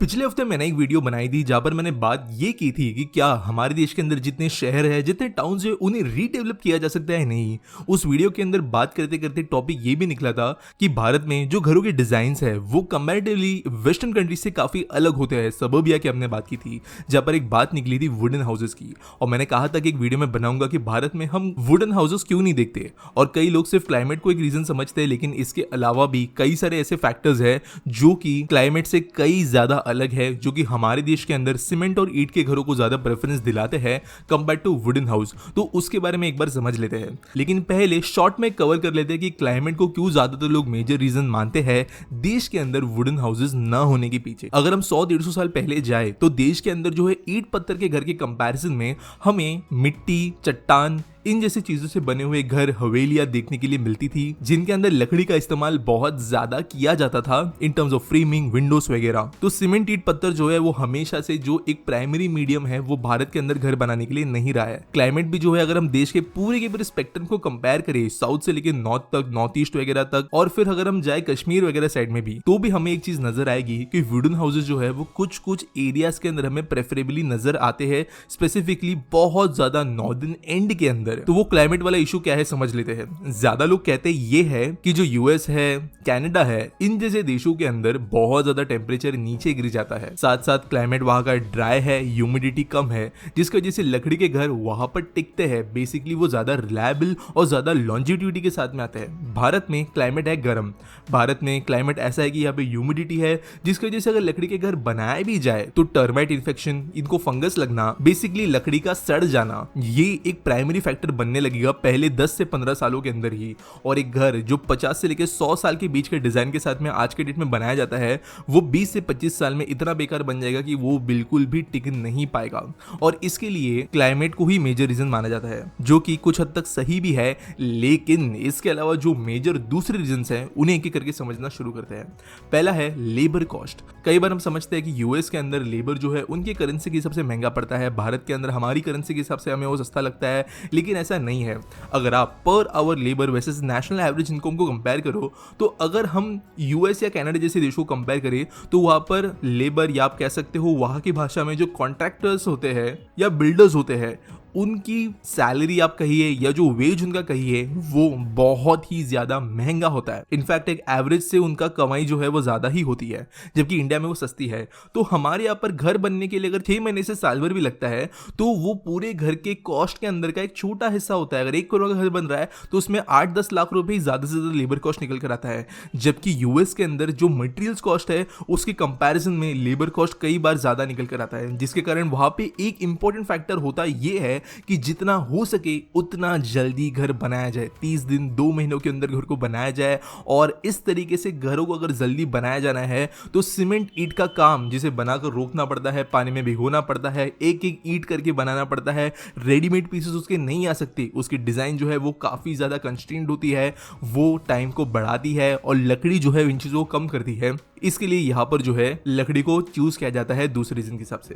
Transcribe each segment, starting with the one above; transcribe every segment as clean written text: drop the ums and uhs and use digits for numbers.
पिछले हफ्ते मैंने एक वीडियो बनाई थी जहां पर मैंने बात ये की थी कि क्या हमारे देश के अंदर जितने शहर है, जितने टाउन्स है, उन्हें रीडेवलप किया जा सकता है नहीं। उस वीडियो के अंदर बात करते करते टॉपिक ये भी निकला था कि भारत में जो घरों के डिजाइन्स है वो कंपैरेटिवली वेस्टर्न कंट्रीज से काफी अलग होते हैं। सबबिया की हमने बात की थी जहां पर एक बात निकली थी वुडन हाउसेस की, और मैंने कहा था कि एक वीडियो में बनाऊंगा कि भारत में हम वुडन हाउसेस क्यों नहीं देखते। और कई लोग सिर्फ क्लाइमेट को एक रीजन समझते हैं, लेकिन इसके अलावा भी कई सारे ऐसे फैक्टर्स है जो कि क्लाइमेट से कई ज्यादा अलग है, जो कि हमारे देश के अंदर सीमेंट और ईंट के घरों को ज्यादा प्रेफरेंस दिलाते हैं कंपेयर टू वुडन हाउस। तो उसके बारे में एक बार समझ लेते हैं, लेकिन पहले शॉर्ट में कवर कर लेते हैं कि क्लाइमेट को क्यों ज्यादातर लोग मेजर रीजन मानते हैं देश के अंदर वुडन हाउसेस ना होने के पीछे। अगर हम 100-150 साल पहले जाए तो देश के अंदर जो है ईंट पत्थर के घर के कंपैरिजन में हमें मिट्टी, चट्टान, इन जैसी चीजों से बने हुए घर, हवेलियां देखने के लिए मिलती थी, जिनके अंदर लकड़ी का इस्तेमाल बहुत ज्यादा किया जाता था in terms of framing, Windows वगैरह। तो सीमेंट, ईंट पत्थर जो है वो हमेशा से जो एक प्राइमरी मीडियम है वो भारत के अंदर घर बनाने के लिए नहीं रहा है। क्लाइमेट भी जो है, अगर हम देश के पूरे स्पेक्ट्रम को कंपेयर करें, साउथ से लेकर नॉर्थ तक, नॉर्थ ईस्ट वगैरह तक, और फिर अगर हम जाए कश्मीर वगैरह साइड में भी, तो भी हमें एक चीज नजर आएगी कि वुडन हाउसेज जो है वो कुछ एरियाज के अंदर हमें प्रेफरेबली नजर आते हैं, स्पेसिफिकली बहुत ज्यादा नॉर्दर्न एंड के अंदर। तो वो क्लाइमेट वाला इशू क्या है समझ लेते हैं। ज्यादा लोग कहते ये है कि जो यूएस है, कनाडा है, इन जैसे देशों के अंदर बहुत ज्यादा टेम्परेचर नीचे गिर जाता है, साथ साथ क्लाइमेट वहां का ड्राई है, ह्यूमिडिटी कम है, जिसकी वजह से लकड़ी के घर वहां पर टिकते हैं। बेसिकली वो ज्यादा रिलायबल और ज्यादा लॉन्जिट्यूडिटी के साथ में आते हैं। भारत में क्लाइमेट है गर्म, भारत में क्लाइमेट ऐसा है कि यहाँ पे ह्यूमिडिटी है, जिसकी वजह से अगर लकड़ी के घर बनाए भी जाए तो टर्माइट इन्फेक्शन, इनको फंगस लगना, बेसिकली लकड़ी का सड़ जाना, ये एक प्राइमरी फैक्टर बनने लगेगा पहले 10 से 15 सालों के अंदर ही। और एक घर जो 50 से लेकर 100 साल के बीच के डिजाइन के साथ में आज के डेट में बनाया जाता है, वो 20 से 25 साल में इतना बेकार बन जाएगा कि वो बिल्कुल भी टिक नहीं पाएगा। और इसके लिए क्लाइमेट को ही मेजर रीजन माना जाता है, जो कि कुछ हद तक सही भी है, लेकिन इसके अलावा जो मेजर दूसरे रीजन हैं उन्हें एक एक करके समझना शुरू करते हैं। पहला है लेबर कॉस्ट। कई बार हम समझते हैं कि यूएस के अंदर लेबर जो है उनकी करेंसी के हिसाब से महंगा पड़ता है, भारत के अंदर हमारी करेंसी के हिसाब से हमें वो सस्ता लगता है, लेकिन ऐसा नहीं है। अगर आप per hour labour versus national average income को कंपेयर करो, तो अगर हम यूएस या कनाडा जैसे देशों को कंपेयर करें तो वहां पर लेबर, या आप कह सकते हो वहां की भाषा में जो कॉन्ट्रैक्टर्स होते हैं या बिल्डर्स होते हैं, उनकी सैलरी आप कहिए या जो वेज उनका कहिए, वो बहुत ही ज्यादा महंगा होता है। इनफैक्ट एक एवरेज से उनका कमाई जो है वो ज्यादा ही होती है, जबकि इंडिया में वो सस्ती है। तो हमारे यहाँ पर घर बनने के लिए अगर 6 महीने से साल भर भी लगता है तो वो पूरे घर के कॉस्ट के अंदर का एक छोटा हिस्सा होता है। अगर 1 करोड़ का घर बन रहा है तो उसमें 8-10 लाख रुपए ज्यादा से ज्यादा लेबर कॉस्ट निकल कर आता है, जबकि यूएस के अंदर जो मटेरियल्स कॉस्ट है उसके कंपैरिजन में लेबर कॉस्ट कई बार ज्यादा निकल कर आता है, जिसके कारण वहां पे एक इंपॉर्टेंट फैक्टर होता ये है कि जितना हो सके उतना जल्दी घर बनाया जाए, 30 दिन 2 महीनों के अंदर घर को बनाया जाए। और इस तरीके से घरों को अगर जल्दी बनाया जाना है तो सीमेंट ईंट का काम, जिसे बनाकर रोकना पड़ता है, पानी में भिगोना पड़ता है, एक एक ईंट करके बनाना पड़ता है, रेडीमेड पीसेस उसके नहीं आ सकते, उसकी डिजाइन जो है वो काफी ज्यादा कंस्ट्रेंट होती है, वो टाइम को बढ़ाती है और लकड़ी जो है इन चीजों को कम करती है। इसके लिए यहाँ पर जो है लकड़ी को चूज किया जाता है दूसरे रीजन के हिसाब से।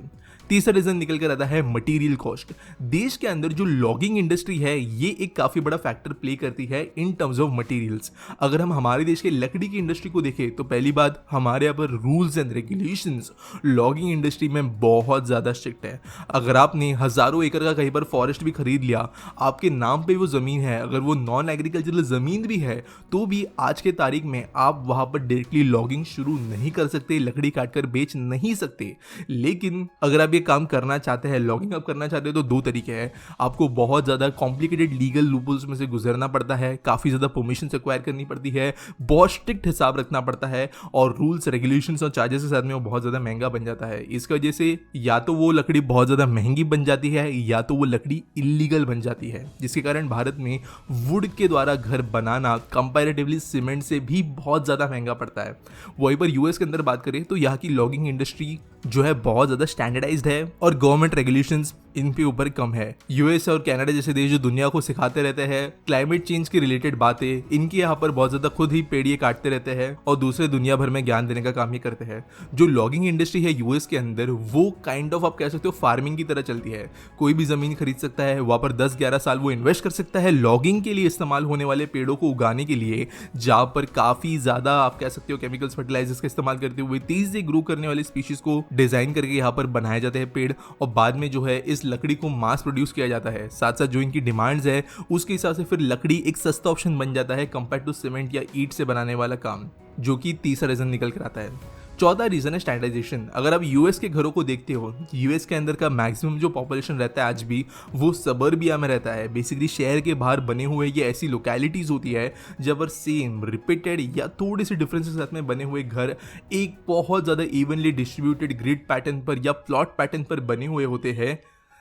तीसरा रीजन निकल कर आता है मटेरियल कॉस्ट। देश के अंदर जो लॉगिंग इंडस्ट्री है ये एक काफी बड़ा फैक्टर प्ले करती है इन टर्म्स ऑफ मटेरियल्स। अगर हम हमारे देश के लकड़ी की इंडस्ट्री को देखें तो पहली बात, हमारे यहाँ पर rules and regulations logging industry में बहुत ज्यादा स्ट्रिक्ट है। अगर आपने हजारों एकड़ का कहीं पर फॉरेस्ट भी खरीद लिया, आपके नाम पे वो जमीन है, अगर वो नॉन एग्रीकल्चरल जमीन भी है, तो भी आज के तारीख में आप वहां पर डायरेक्टली लॉगिंग शुरू नहीं कर सकते, लकड़ी काटकर बेच नहीं सकते। लेकिन अगर आप ये काम करना चाहते हैं, लॉगिंग आप करना चाहते हैं, तो 2 तरीके हैं। आपको बहुत ज्यादा कॉम्प्लिकेटेड लीगल लूपहोल्स में से गुजरना पड़ता है, काफी ज्यादा परमिशन एक्वायर करनी पड़ती है, बहुत स्ट्रिक्ट हिसाब रखना पड़ता है, और रूल्स, रेगुलेशंस और चार्जेस के साथ में वो बहुत ज्यादा महंगा बन जाता है। इसकी वजह से या तो वो लकड़ी बहुत ज्यादा महंगी बन जाती है या तो वो लकड़ी इलीगल बन जाती है, जिसके कारण भारत में वुड के द्वारा घर बनाना कंपैरेटिवली सीमेंट से भी बहुत ज्यादा महंगा पड़ता है। वहीं पर यूएस के अंदर बात करें तो यहाँ की लॉगिंग इंडस्ट्री जो है बहुत ज्यादा स्टैंडर्डाइज्ड है और गवर्नमेंट रेगुलेशंस इन पे ऊपर कम है। यूएस और कनाडा जैसे देश जो दुनिया को सिखाते रहते हैं क्लाइमेट चेंज की रिलेटेड बातें, इनके यहाँ पर बहुत ज्यादा खुद ही पेड़ ये काटते रहते हैं और दूसरे दुनिया भर में ज्ञान देने का काम ये करते हैं। जो लॉगिंग इंडस्ट्री है यूएस के अंदर, वो काइंड ऑफ आप कह सकते हो फार्मिंग की तरह चलती है। कोई भी जमीन खरीद सकता है, वहां पर 10-11 साल वो इन्वेस्ट कर सकता है लॉगिंग के लिए इस्तेमाल होने वाले पेड़ों को उगाने के लिए, जहां पर काफी ज्यादा आप कह सकते हो केमिकल्स फर्टिलाइजर्स का इस्तेमाल करते हुए तेजी से ग्रो करने वाली स्पीशीज को डिजाइन करके यहाँ पर बनाए जाते हैं पेड़, और बाद में जो है इस लकड़ी को मास प्रोड्यूस किया जाता है। साथ साथ जो इनकी डिमांड्स है उसके हिसाब से फिर लकड़ी एक सस्ता ऑप्शन बन जाता है कंपेयर टू सीमेंट या ईंट से बनाने वाला काम, जो कि तीसरा रीजन निकल कर आता है। चौथा रीजन है स्टैंडर्डाइजेशन। अगर आप यूएस के घरों को देखते हो, यूएस के अंदर का मैक्सिमम जो पॉपुलेशन रहता है आज भी वो सबर्बिया में रहता है। बेसिकली शहर के बाहर बने हुए ये ऐसी लोकेलिटीज होती है जब पर सेम रिपीटेड या थोड़ी सी डिफरेंसेस साथ में बने हुए घर एक बहुत ज़्यादा इवनली डिस्ट्रीब्यूटेड ग्रिड पैटर्न पर या प्लॉट पैटर्न पर बने हुए होते हैं,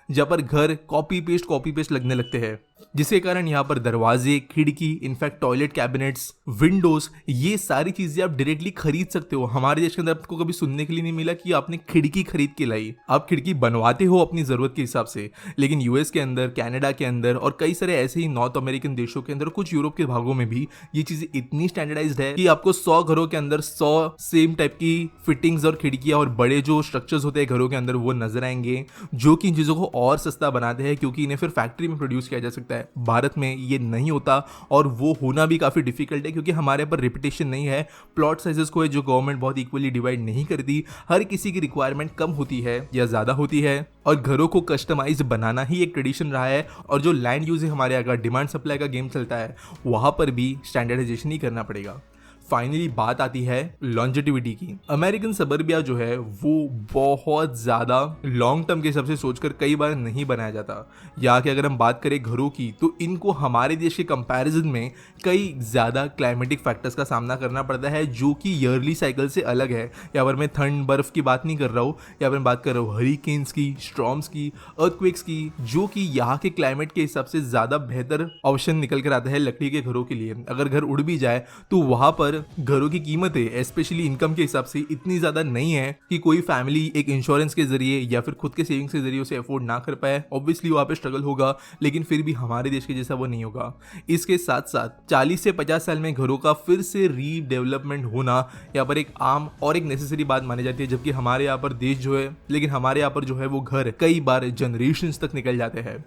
जहाँ पर घर कॉपी पेस्ट लगने लगते हैं, जिसके कारण यहाँ पर दरवाजे, खिड़की, इनफैक्ट टॉयलेट कैबिनेट्स, विंडोज, ये सारी चीजें आप डायरेक्टली खरीद सकते हो। हमारे देश के अंदर आपको कभी सुनने के लिए नहीं मिला कि आपने खिड़की खरीद के लाई। आप खिड़की बनवाते हो अपनी जरूरत के हिसाब से, लेकिन यूएस के अंदर, कनाडा के अंदर और कई सारे ऐसे ही नॉर्थ अमेरिकन देशों के अंदर, कुछ यूरोप के भागों में भी ये चीजें इतनी स्टैंडर्डाइज्ड है कि आपको 100 घरों के अंदर 100 सेम टाइप की फिटिंग्स और खिड़कियां और बड़े जो स्ट्रक्चर्स होते हैं घरों के अंदर वो नजर आएंगे, जो कि इन चीजों को और सस्ता बनाते हैं क्योंकि इन्हें फिर फैक्ट्री में प्रोड्यूस किया जा सकता है। भारत में ये नहीं होता और वो होना भी काफी डिफिकल्ट है क्योंकि हमारे पर रिपीटेशन नहीं है। प्लॉट साइजेस को है जो गवर्नमेंट बहुत इक्वली डिवाइड नहीं करती, हर किसी की रिक्वायरमेंट कम होती है या ज्यादा होती है, और घरों को कस्टमाइज बनाना ही एक ट्रेडिशन रहा है। और जो लैंड यूज है हमारे अगर डिमांड सप्लाई का गेम चलता है, वहां पर भी स्टैंडर्डाइजेशन ही करना पड़ेगा। फाइनली बात आती है लॉन्जेटिविटी की। अमेरिकन सबर्बिया जो है वो बहुत ज़्यादा लॉन्ग टर्म के हिसाब से सोचकर कई बार नहीं बनाया जाता। या कि अगर हम बात करें घरों की, तो इनको हमारे देश के कंपैरिजन में कई ज़्यादा क्लाइमेटिक फैक्टर्स का सामना करना पड़ता है, जो कि ईयरली साइकिल से अलग है। या पर मैं ठंड बर्फ़ की बात नहीं कर रहा हूँ, या पर मैं बात कर रहा हूँ हरिकेन्स की, स्टॉर्म्स की, अर्थक्वेक्स की, जो कि यहाँ के क्लाइमेट के हिसाब से ज़्यादा बेहतर ऑप्शन निकल कर आता है लकड़ी के घरों के लिए। अगर घर उड़ भी जाए तो वहाँ पर घरों की कीमतें स्पेशली इनकम के हिसाब से इतनी ज्यादा नहीं है कि कोई फैमिली एक इंश्योरेंस के जरिए या फिर खुद के सेविंग्स के जरिए उसे अफोर्ड ना कर पाए। ऑब्वियसली वहाँ पे स्ट्रगल होगा, लेकिन फिर भी हमारे देश के जैसा वो नहीं होगा। इसके साथ साथ 40 से 50 साल में घरों का फिर से रीडेवलपमेंट होना यहाँ पर एक आम और एक नेसेसरी बात मानी जाती है, जबकि हमारे यहाँ पर देश जो है, लेकिन हमारे यहाँ पर जो है वो घर कई बार जनरेशंस तक निकल जाते हैं।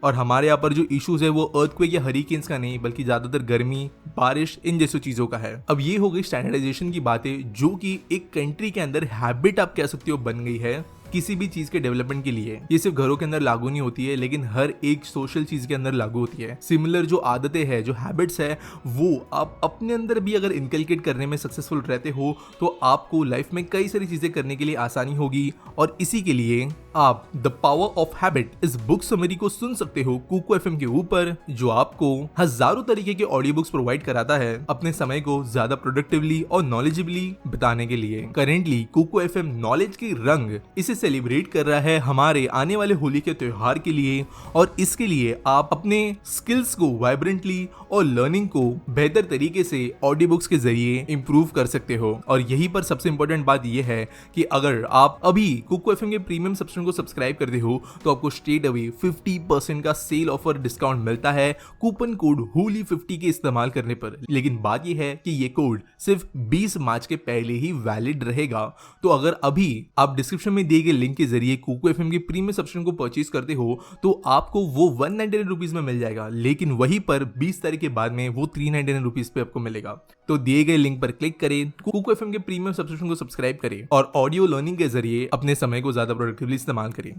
और हमारे यहाँ पर जो इश्यूज है वो अर्थक्वेक या हरिकेन्स का नहीं, बल्कि ज्यादातर गर्मी, बारिश, इन जैसी चीजों का है। अब ये हो गई स्टैंडर्डाइजेशन की बातें, जो कि एक कंट्री के अंदर हैबिट आप कह सकते हो बन गई है किसी भी चीज के डेवलपमेंट के लिए। ये सिर्फ घरों के अंदर लागू नहीं होती है, लेकिन हर एक सोशल चीज के अंदर लागू होती है। सिमिलर जो आदतें हैं, जो हैबिट्स है, वो आप अपने अंदर भी अगर इनकलकेट करने में सक्सेसफुल रहते हो तो आपको लाइफ में कई सारी चीजें करने के लिए आसानी होगी। और इसी के लिए आप द पावर ऑफ हैबिट इस बुक समरी को सुन सकते हो कुकू एफएम के ऊपर, जो आपको हजारों तरीके के ऑडियो बुक्स प्रोवाइड कराता है अपने समय को ज्यादा प्रोडक्टिवली और नॉलेजेबली बिताने के लिए। करेंटली कुकू एफएम नॉलेज के रंग इसे सेलिब्रेट कर रहा है हमारे आने वाले होली के त्योहार के लिए, और इसके लिए आप अपने स्किल्स को वाइब्रेंटली और लर्निंग को बेहतर तरीके से ऑडियो बुक्स के जरिए इंप्रूव कर सकते हो। और यहीं पर सबसे इंपॉर्टेंट बात यह है कि अगर आप अभी कुकू एफएम के प्रीमियम सब्सक्रिप्शन को सब्सक्राइब करते हो तो आपको स्ट्रेट अवे 50% का सेल ऑफर डिस्काउंट मिलता है कूपन कोड होली50 के इस्तेमाल करने पर। लेकिन बात यह है कि ये कोड सिर्फ 20 मार्च के पहले ही वैलिड रहेगा। तो अगर अभी आप डिस्क्रिप्शन में दिए गए लिंक के जरिए कुकू एफएम के प्रीमियम सब्सक्रिप्शन को परचेज करते हो तो आपको वो 199 रुपीज में मिल जाएगा, लेकिन वहीं पर 20 तारीख के बाद में वो 399 रुपीज पे आपको मिलेगा। तो दिए गए लिंक पर क्लिक करें, कुकू एफएम के प्रीमियम सब्सक्रिप्शन को सब्सक्राइब करें और ऑडियो लर्निंग के जरिए अपने समय को ज्यादा प्रोडक्टिवली इस्तेमाल करें।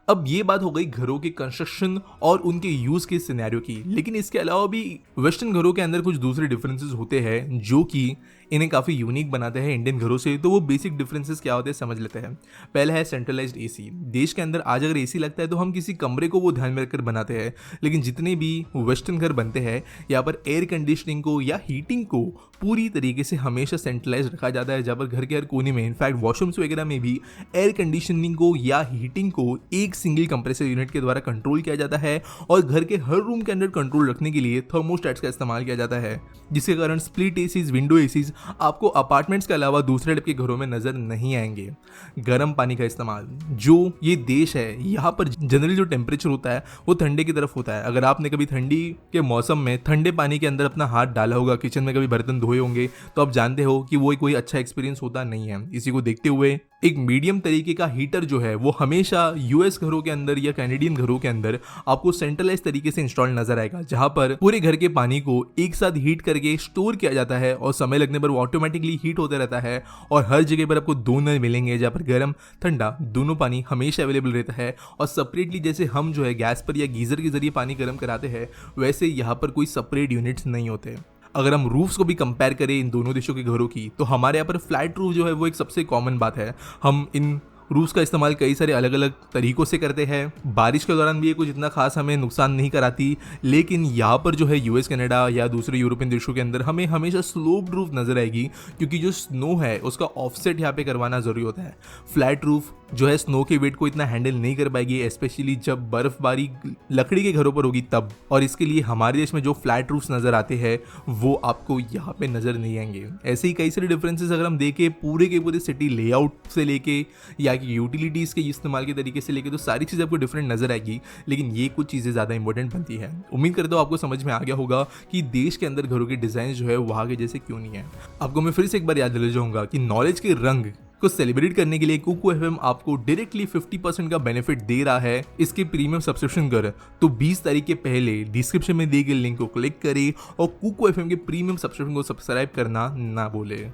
अब ये बात हो गई घरों के कंस्ट्रक्शन और उनके यूज के सिनेरियो की, लेकिन इसके अलावा भी वेस्टर्न घरों के अंदर कुछ दूसरे डिफरेंसेस होते हैं जो कि इन्हें काफ़ी यूनिक बनाते हैं इंडियन घरों से। तो वो बेसिक डिफरेंसेस क्या होते हैं समझ लेते हैं। पहला है सेंट्रलाइज्ड एसी। देश के अंदर आज अगर एसी लगता है तो हम किसी कमरे को वो ध्यान में रखकर बनाते हैं, लेकिन जितने भी वेस्टर्न घर बनते हैं यहाँ पर एयर कंडीशनिंग को या हीटिंग को पूरी तरीके से हमेशा सेंट्रलाइज रखा जाता है, जहाँ पर घर के हर कोने में, इनफैक्ट वॉशरूम्स वगैरह में भी एयर कंडीशनिंग को या हीटिंग को एक सिंगल कंप्रेसर यूनिट के द्वारा कंट्रोल किया जाता है। और घर के हर रूम के अंदर कंट्रोल रखने के लिए थर्मोस्टैट्स का इस्तेमाल किया जाता है, जिसके कारण स्प्लिट एसीज, विंडो एसीज आपको अपार्टमेंट्स के अलावा दूसरे टाइप के घरों में नजर नहीं आएंगे। गर्म पानी का इस्तेमाल, जो ये देश है यहाँ पर जनरली जो टेम्परेचर होता है वो ठंडे की तरफ होता है। अगर आपने कभी ठंडी के मौसम में ठंडे पानी के अंदर अपना हाथ डाला होगा, किचन में कभी बर्तन धोए होंगे, तो आप जानते हो कि वो कोई अच्छा एक्सपीरियंस होता नहीं है। इसी को देखते हुए एक मीडियम तरीके का हीटर जो है वो हमेशा यूएस घरों के अंदर या कैनेडियन घरों के अंदर आपको सेंट्रलाइज तरीके से इंस्टॉल नजर आएगा, जहां पर पूरे घर के पानी को एक साथ हीट करके स्टोर किया जाता है और समय लगने पर वो ऑटोमेटिकली हीट होता रहता है। और हर जगह पर आपको दो नल मिलेंगे जहां पर गर्म ठंडा दोनों पानी हमेशा अवेलेबल रहता है। और सेपरेटली जैसे हम जो है गैस पर या गीजर के जरिए पानी गर्म कराते हैं, वैसे यहाँ पर कोई सेपरेट यूनिट्स नहीं होते। अगर हम रूफ्स को भी कंपेयर करें इन दोनों देशों के घरों की, तो हमारे यहाँ पर फ्लैट रूफ जो है वो एक सबसे कॉमन बात है। हम इन रूफ्स का इस्तेमाल कई सारे अलग अलग तरीकों से करते हैं। बारिश के दौरान भी ये कुछ इतना खास हमें नुकसान नहीं कराती, लेकिन यहाँ पर जो है यूएस कनाडा या दूसरे यूरोपियन देशों के अंदर हमें हमेशा स्लोप्ड रूफ नजर आएगी, क्योंकि जो स्नो है उसका ऑफसेट यहाँ पे करवाना जरूरी होता है। फ्लैट रूफ जो है स्नो के वेट को इतना हैंडल नहीं कर पाएगी, स्पेशली जब बर्फबारी लकड़ी के घरों पर होगी तब। और इसके लिए हमारे देश में जो फ्लैट रूफ्स नजर आते हैं वो आपको यहाँ पे नजर नहीं आएंगे। ऐसे ही कई सारे डिफरेंसेस अगर हम देखें पूरे के पूरे सिटी लेआउट से लेके या यूटिलिटीज के इस्तेमाल के तरीके से लेके, तो सारी चीज़ें आपको डिफरेंट नजर आएगी, लेकिन ये कुछ चीज़ें ज़्यादा इंपॉर्टेंट बनती है। उम्मीद करता हूँ आपको समझ में आ गया होगा कि देश के अंदर घरों के डिजाइन जो है वहाँ के जैसे क्यों नहीं है। आपको मैं फिर से एक बार याद दिला जाऊंगा कि नॉलेज के रंग को सेलिब्रेट करने के लिए कुकू एफएम आपको डायरेक्टली 50% का बेनिफिट दे रहा है इसके प्रीमियम सब्सक्रिप्शन कर। तो 20 तारीख के पहले डिस्क्रिप्शन में दिए गए लिंक को क्लिक करें और कुकू एफएम के प्रीमियम सब्सक्रिप्शन को सब्सक्राइब करना ना भूले।